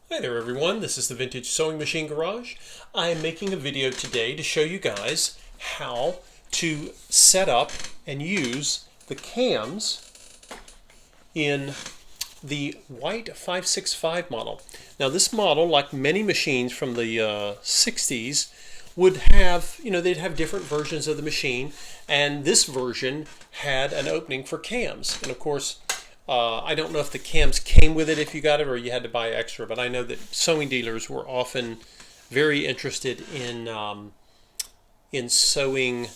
Hi there everyone, this is the Vintage Sewing Machine Garage. I am making a video today to show you guys how to set up and use the cams in the white 565 model. Now this model, like many machines from the 60s, would have, they'd have different versions of the machine, and this version had an opening for cams. And of course, I don't know if the cams came with it if you got it or you had to buy extra, but I know that sewing dealers were often very interested in sewing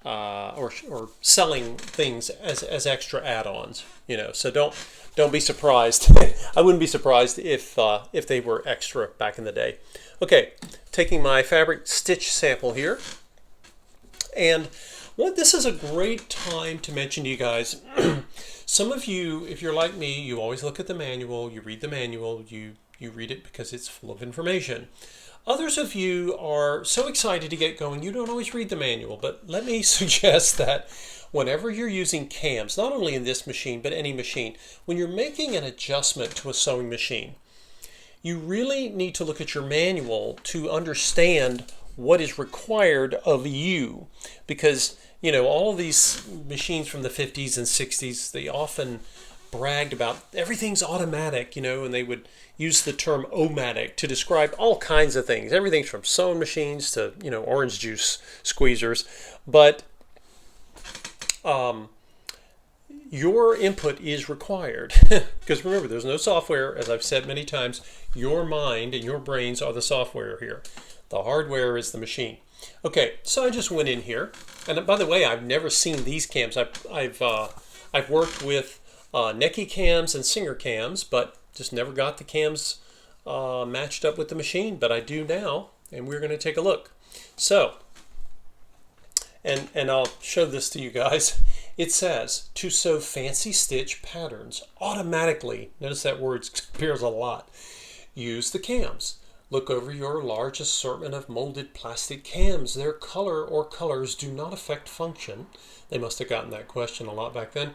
or selling things as extra add-ons. So don't be surprised. I wouldn't be surprised if they were extra back in the day. Okay, taking my fabric stitch sample here, and this is a great time to mention to you guys. Some of you, if you're like me, you always look at the manual, you read the manual, you read it because it's full of information. Others of you are so excited to get going, you don't always read the manual, but let me suggest that whenever you're using cams, not only in this machine, but any machine, when you're making an adjustment to a sewing machine, you really need to look at your manual to understand what is required of you, because all of these machines from the 50s and 60s, they often bragged about everything's automatic, and they would use the term omatic to describe all kinds of things, everything from sewing machines to orange juice squeezers. But your input is required because remember, there's no software. As I've said many times, your mind and your brains are the software here. The hardware is the machine. Okay, so I just went in here, and by the way, I've never seen these cams. I've worked with Necky cams and Singer cams, but just never got the cams matched up with the machine. But I do now, and we're going to take a look. So, and I'll show this to you guys. It says to sew fancy stitch patterns automatically. Notice that word appears a lot. Use the cams. Look over your large assortment of molded plastic cams. Their color or colors do not affect function. They must have gotten that question a lot back then.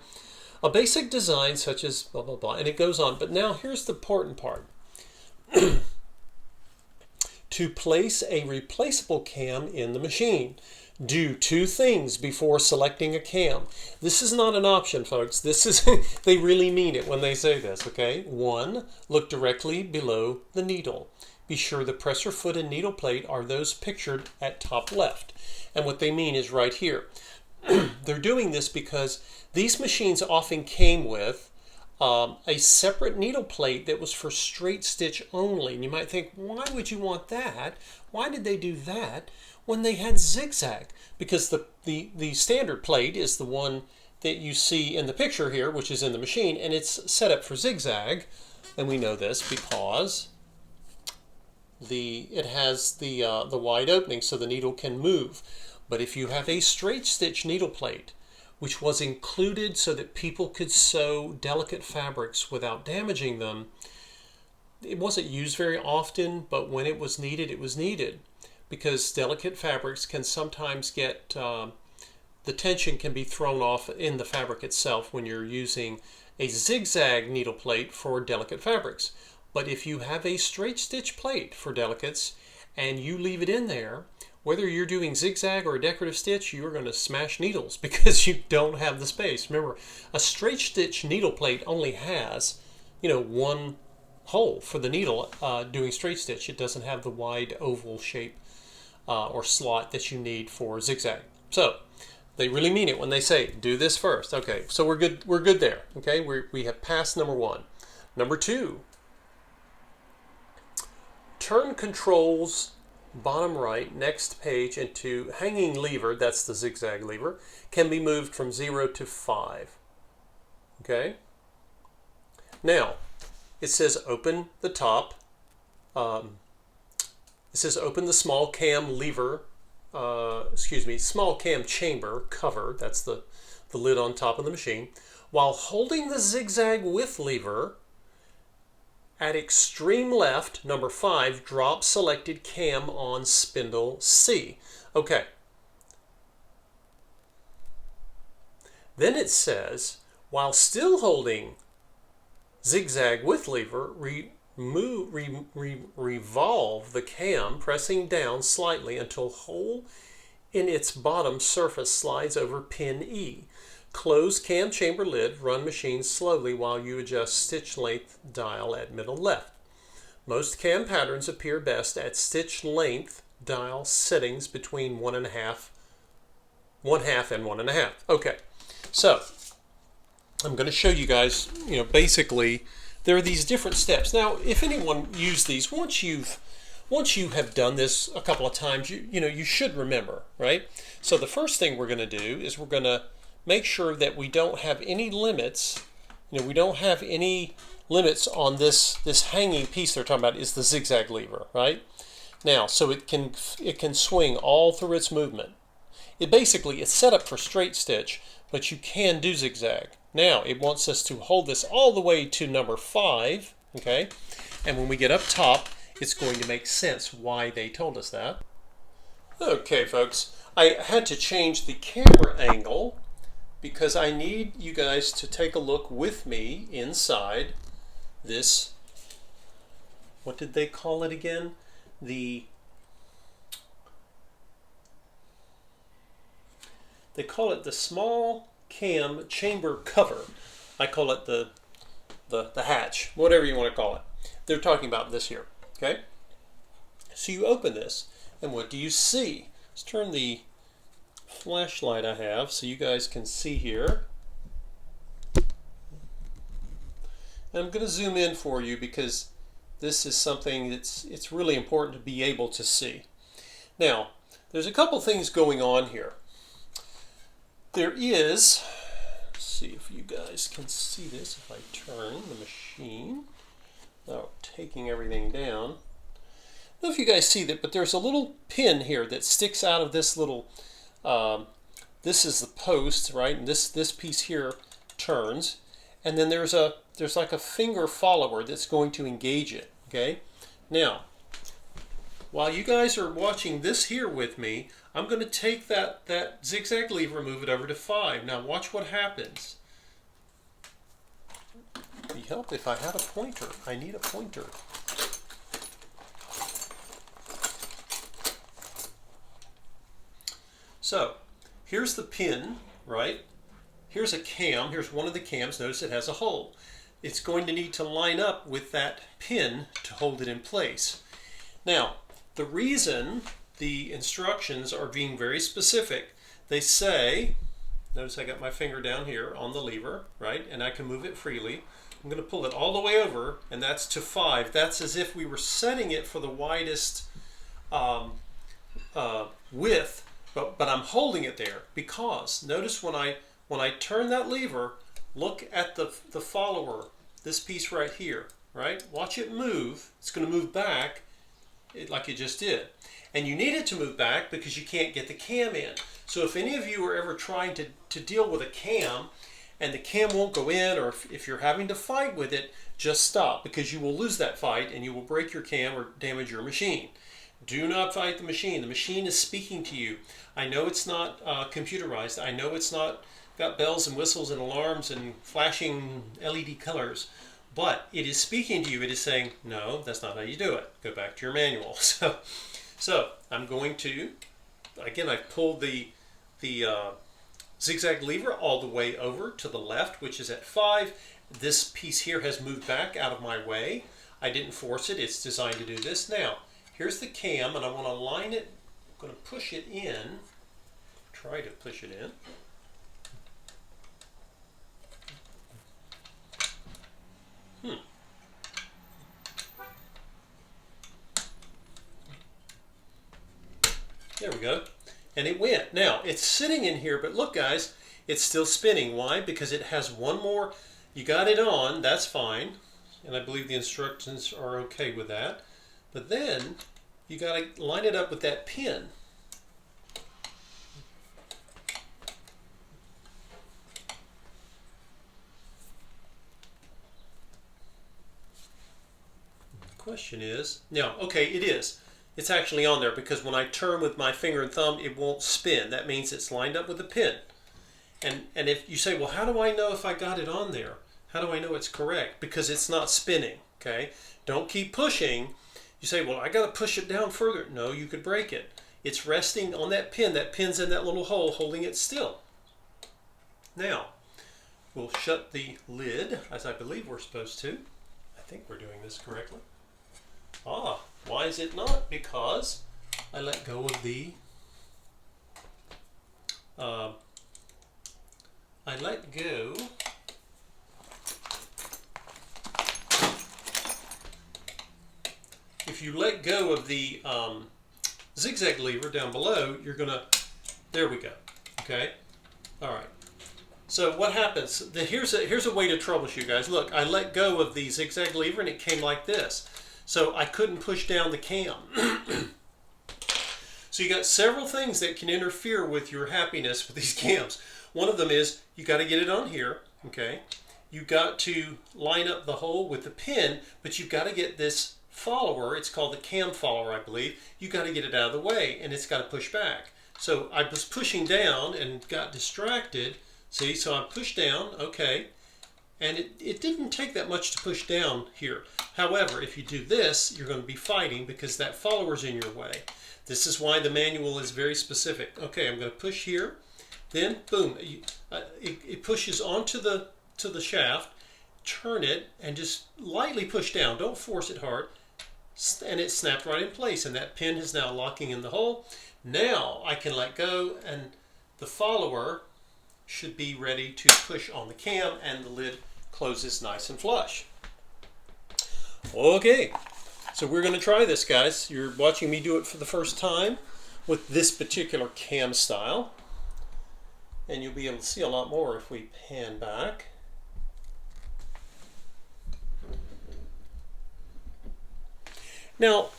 A basic design such as blah, blah, blah. And it goes on. But now here's the important part. To place a replaceable cam in the machine, do two things before selecting a cam. This is not an option, folks. This is they really mean it when they say this, okay? 1, look directly below the needle. Be sure the presser foot and needle plate are those pictured at top left. And what they mean is right here. They're doing this because these machines often came with a separate needle plate that was for straight stitch only. And you might think, why would you want that? Why did they do that when they had zigzag? Because the standard plate is the one that you see in the picture here, which is in the machine, and it's set up for zigzag. And we know this because it has the wide opening so the needle can move. But if you have a straight stitch needle plate, which was included so that people could sew delicate fabrics without damaging them, it wasn't used very often, but when it was needed, it was needed. Because delicate fabrics can sometimes get, the tension can be thrown off in the fabric itself when you're using a zigzag needle plate for delicate fabrics. But if you have a straight stitch plate for delicates and you leave it in there, whether you're doing zigzag or a decorative stitch, you're going to smash needles because you don't have the space. Remember, a straight stitch needle plate only has, one hole for the needle doing straight stitch. It doesn't have the wide oval shape or slot that you need for zigzag. So they really mean it when they say do this first. Okay, so we're good. We're good there. Okay, we have passed number 1. Number 2. Turn controls bottom right next page into hanging lever, that's the zigzag lever, can be moved from 0 to 5. Okay? Now, it says open the top. It says open the small cam lever, small cam chamber cover, that's the lid on top of the machine, while holding the zigzag width lever. At extreme left, number 5, drop selected cam on spindle C. Okay. Then it says, while still holding zigzag width lever, revolve the cam, pressing down slightly until hole in its bottom surface slides over pin E. Close cam chamber lid, run machine slowly while you adjust stitch length dial at middle left. Most cam patterns appear best at stitch length dial settings between 1.5 and 1.5. Okay, so I'm going to show you guys, basically there are these different steps. Now, if anyone used these, once you have done this a couple of times, you should remember, right? So the first thing we're going to do is we're going to make sure that we don't have any limits. We don't have any limits on this hanging piece they're talking about is the zigzag lever, right? Now, so it can swing all through its movement. It's set up for straight stitch, but you can do zigzag. Now, it wants us to hold this all the way to number 5, okay? And when we get up top, it's going to make sense why they told us that. Okay, folks, I had to change the camera angle because I need you guys to take a look with me inside this, what did they call it again? They call it the small cam chamber cover. I call it the hatch, whatever you want to call it. They're talking about this here, okay? So you open this, and what do you see? Let's turn the flashlight I have so you guys can see here. And I'm going to zoom in for you because this is something it's really important to be able to see. Now, there's a couple things going on here. There is, let's see if you guys can see this if I turn the machine without taking everything down. I don't know if you guys see that, but there's a little pin here that sticks out of this little, this is the post, right? And this piece here turns, and then there's like a finger follower that's going to engage it, okay? Now, while you guys are watching this here with me, I'm going to take that zigzag lever, move it over to 5. Now watch what happens. It'd be helpful if I had a pointer. I need a pointer. So here's the pin, right? Here's a cam. Here's one of the cams. Notice it has a hole. It's going to need to line up with that pin to hold it in place. Now, the reason the instructions are being very specific, they say, notice I got my finger down here on the lever, right? And I can move it freely. I'm going to pull it all the way over, and that's to 5. That's as if we were setting it for the widest width, but I'm holding it there because notice when I turn that lever, look at the follower, this piece right here, right? Watch it move. It's going to move back like it just did. And you need it to move back because you can't get the cam in. So if any of you are ever trying to deal with a cam and the cam won't go in, or if you're having to fight with it, just stop because you will lose that fight and you will break your cam or damage your machine. Do not fight the machine. The machine is speaking to you. I know it's not computerized. I know it's not got bells and whistles and alarms and flashing LED colors, but it is speaking to you. It is saying, no, that's not how you do it. Go back to your manual. So I'm going to, again, I've pulled the zigzag lever all the way over to the left, which is at 5. This piece here has moved back out of my way. I didn't force it. It's designed to do this. Now, here's the cam, and I want to line it. I'm going to push it in. Try to push it in. There we go. And it went. Now, it's sitting in here, but look, guys, it's still spinning. Why? Because it has one more. You got it on. That's fine. And I believe the instructions are okay with that. But then you got to line it up with that pin. The question is, no, okay, it is. It's actually on there because when I turn with my finger and thumb, it won't spin. That means it's lined up with the pin. And if you say, well, how do I know if I got it on there? How do I know it's correct? Because it's not spinning, Okay, don't keep pushing. You say, well, I got to push it down further. No, you could break it. It's resting on that pin. That pin's in that little hole holding it still. Now, we'll shut the lid, as I believe we're supposed to. I think we're doing this correctly. Ah, why is it not? Because I let go of the if you let go of the zigzag lever down below, you're gonna, there we go, okay? All right, so what happens, here's a way to troubleshoot, guys. Look, I let go of the zigzag lever and it came like this. So I couldn't push down the cam. So you got several things that can interfere with your happiness with these cams. One of them is you got to get it on here, okay? You got to line up the hole with the pin, but you've got to get this follower, it's called the cam follower, I believe. You got to get it out of the way and it's got to push back. So I was pushing down and got distracted. See, so I pushed down, okay. And it didn't take that much to push down here. However, if you do this, you're going to be fighting because that follower's in your way. This is why the manual is very specific. Okay, I'm going to push here. Then, boom, it pushes onto the shaft. Turn it and just lightly push down. Don't force it hard. And it snapped right in place. And that pin is now locking in the hole. Now I can let go and the follower should be ready to push on the cam and the lid closes nice and flush. Okay, so we're going to try this, guys. You're watching me do it for the first time with this particular cam style. And you'll be able to see a lot more if we pan back. Now,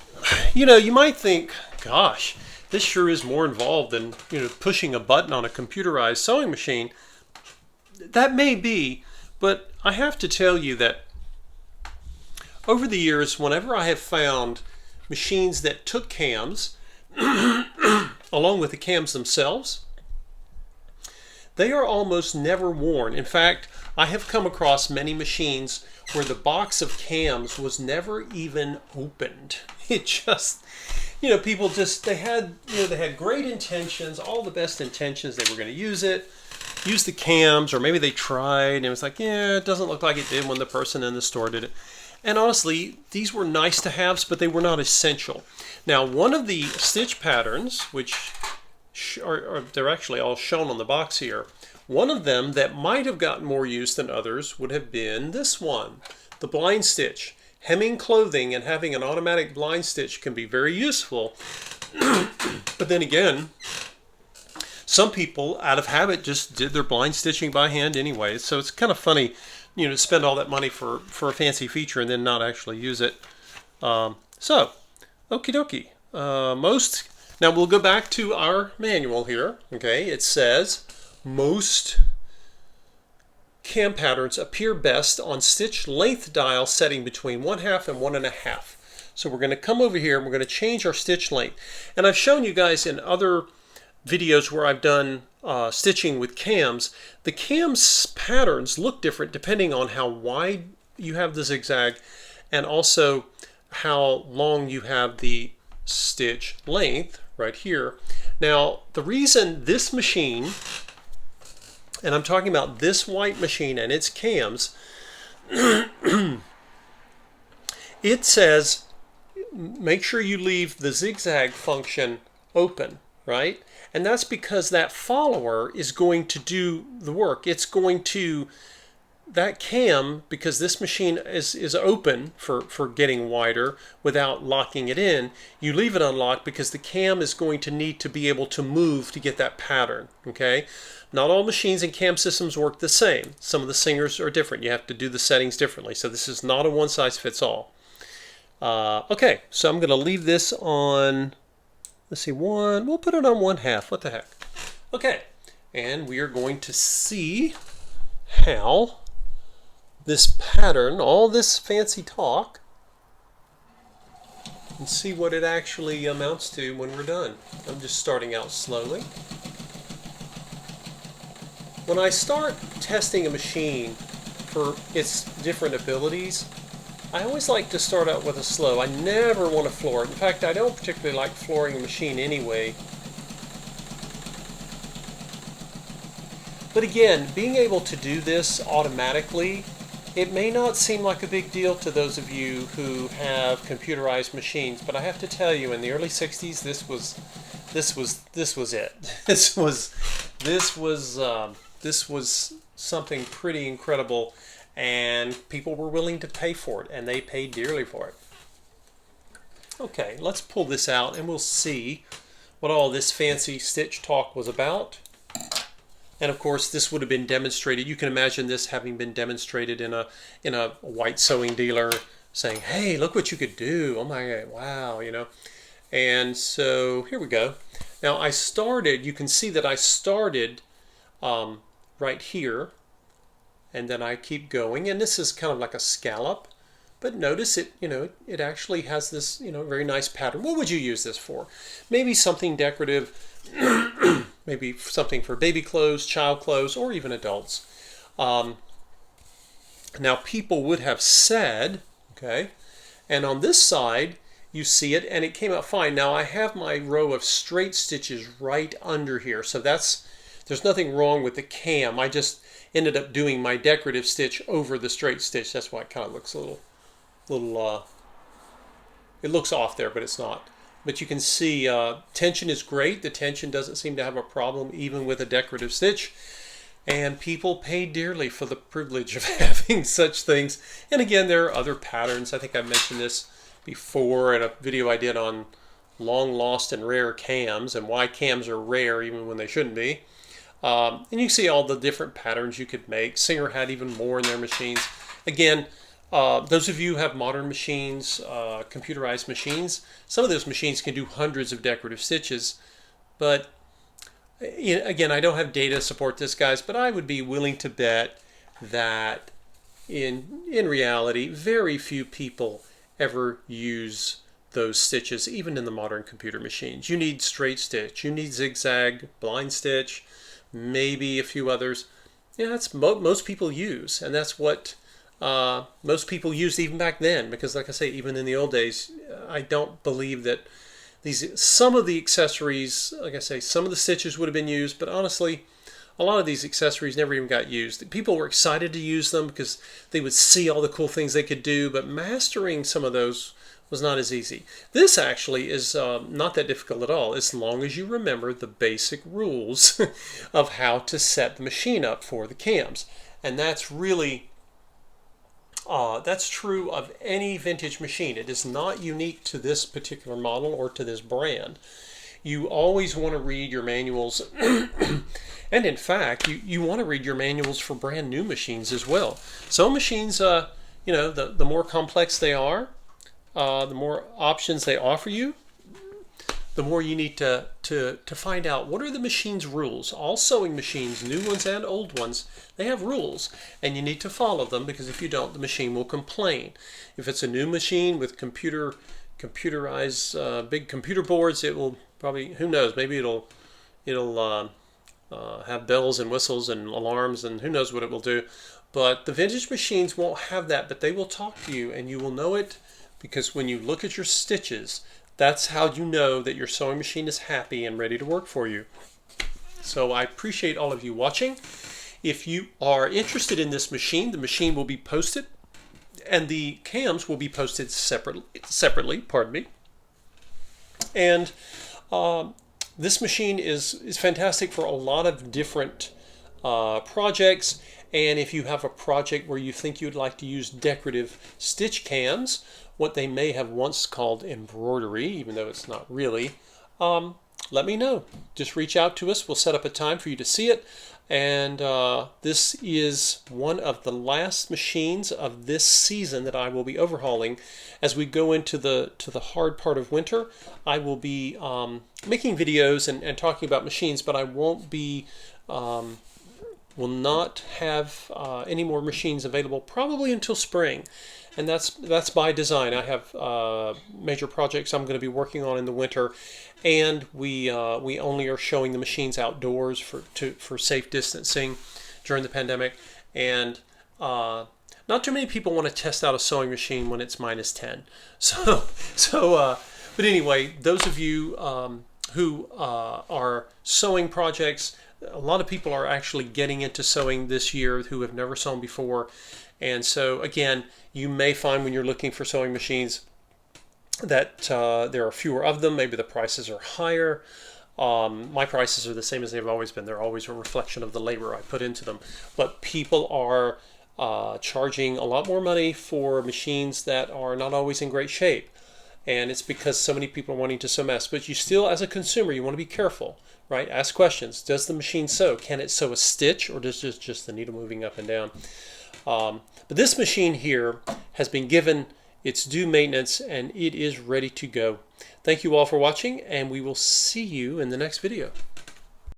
you might think, gosh, this sure is more involved than, pushing a button on a computerized sewing machine. That may be, but I have to tell you that over the years, whenever I have found machines that took cams, along with the cams themselves, they are almost never worn. In fact, I have come across many machines where the box of cams was never even opened. It just, people just, they had great intentions, all the best intentions. They were going to use the cams, or maybe they tried and it was like, yeah, it doesn't look like it did when the person in the store did it. And honestly, these were nice to haves, but they were not essential. Now, one of the stitch patterns, which they're actually all shown on the box here, one of them that might have gotten more use than others would have been this one, the blind stitch. Hemming clothing and having an automatic blind stitch can be very useful. But then again, some people out of habit just did their blind stitching by hand anyway. So it's kind of funny, to spend all that money for a fancy feature and then not actually use it. So, okie dokie. Now we'll go back to our manual here. Okay, it says most cam patterns appear best on stitch length dial setting between 1/2 and 1.5. So we're going to come over here and we're going to change our stitch length. And I've shown you guys in other videos where I've done stitching with cams, the cams patterns look different depending on how wide you have the zigzag and also how long you have the stitch length right here. Now, the reason this machine, and I'm talking about this white machine and its cams, it says make sure you leave the zigzag function open, right? And that's because that follower is going to do the work. It's going to, that cam, because this machine is open for getting wider without locking it in, you leave it unlocked because the cam is going to need to be able to move to get that pattern, okay? Not all machines and cam systems work the same. Some of the singers are different. You have to do the settings differently. So this is not a one-size-fits-all. Okay, so I'm going to leave this on, let's see, we'll put it on 1/2. What the heck? Okay, and we are going to see how this pattern, all this fancy talk, and see what it actually amounts to when we're done. I'm just starting out slowly. When I start testing a machine for its different abilities, I always like to start out with a slow. I never want to floor it. In fact, I don't particularly like flooring a machine anyway. But again, being able to do this automatically, it may not seem like a big deal to those of you who have computerized machines, but I have to tell you, in the early 60s, this was it. This was something pretty incredible, and people were willing to pay for it, and they paid dearly for it. Okay, let's pull this out, and we'll see what all this fancy stitch talk was about. And of course, this would have been demonstrated. You can imagine this having been demonstrated in a white sewing dealer, saying, "Hey, look what you could do! Oh my God, wow!" You know. And so here we go. Now I started. You can see that I started right here, and then I keep going. And this is kind of like a scallop, but notice it. You know, it actually has this very nice pattern. What would you use this for? Maybe something decorative. Maybe something for baby clothes, child clothes, or even adults. Now people would have said, okay, and on this side you see it, and it came out fine. Now I have my row of straight stitches right under here, so there's nothing wrong with the cam. I just ended up doing my decorative stitch over the straight stitch. That's why it kind of looks a little it looks off there, but it's not. But you can see tension is great. The tension doesn't seem to have a problem even with a decorative stitch. And people pay dearly for the privilege of having such things. And again, there are other patterns. I think I mentioned this before in a video I did on long lost and rare cams and why cams are rare even when they shouldn't be. And you see all the different patterns you could make. Singer had even more in their machines. Again, those of you who have modern machines, computerized machines, some of those machines can do hundreds of decorative stitches. But again, I don't have data to support this, guys, but I would be willing to bet that in reality, very few people ever use those stitches, even in the modern computer machines. You need straight stitch, you need zigzag, blind stitch, maybe a few others. Yeah, that's most people use, and that's what most people used even back then, because like I say, even in the old days, I don't believe that some of the accessories, like I say, some of the stitches would have been used, but honestly, a lot of these accessories never even got used. People were excited to use them because they would see all the cool things they could do, but mastering some of those was not as easy. This actually is not that difficult at all, as long as you remember the basic rules of how to set the machine up for the cams. And that's really that's true of any vintage machine. It is not unique to this particular model or to this brand. You always want to read your manuals, and in fact, you want to read your manuals for brand new machines as well. Some machines, the more complex they are, the more options they offer you, the more you need to find out what are the machine's rules. All sewing machines, new ones and old ones, they have rules, and you need to follow them, because if you don't, the machine will complain. If it's a new machine with computerized big computer boards, it will probably, who knows, maybe it'll have bells and whistles and alarms, and who knows what it will do. But the vintage machines won't have that, but they will talk to you, and you will know it, because when you look at your stitches, that's how you know that your sewing machine is happy and ready to work for you. So I appreciate all of you watching. If you are interested in this machine, the machine will be posted, and the cams will be posted separately. Pardon me. And this machine is fantastic for a lot of different projects. And if you have a project where you think you'd like to use decorative stitch cams, what they may have once called embroidery, even though it's not really, let me know. Just reach out to us. We'll set up a time for you to see it. And this is one of the last machines of this season that I will be overhauling. As we go into the hard part of winter, I will be making videos and talking about machines, but I won't be will not have any more machines available probably until spring. And that's by design. I have major projects I'm going to be working on in the winter, and we only are showing the machines outdoors for safe distancing during the pandemic. And not not too many people want to test out a sewing machine when it's -10. But anyway, those of you who are sewing projects, a lot of people are actually getting into sewing this year who have never sewn before. And so again, you may find when you're looking for sewing machines that there are fewer of them. Maybe the prices are higher. My prices are the same as they've always been. They're always a reflection of the labor I put into them. But people are charging a lot more money for machines that are not always in great shape. And it's because so many people are wanting to sew mess. But you still, as a consumer, you want to be careful, right? Ask questions. Does the machine sew? Can it sew a stitch, or does it just the needle moving up and down? But this machine here has been given its due maintenance, and it is ready to go. Thank you all for watching, and we will see you in the next video.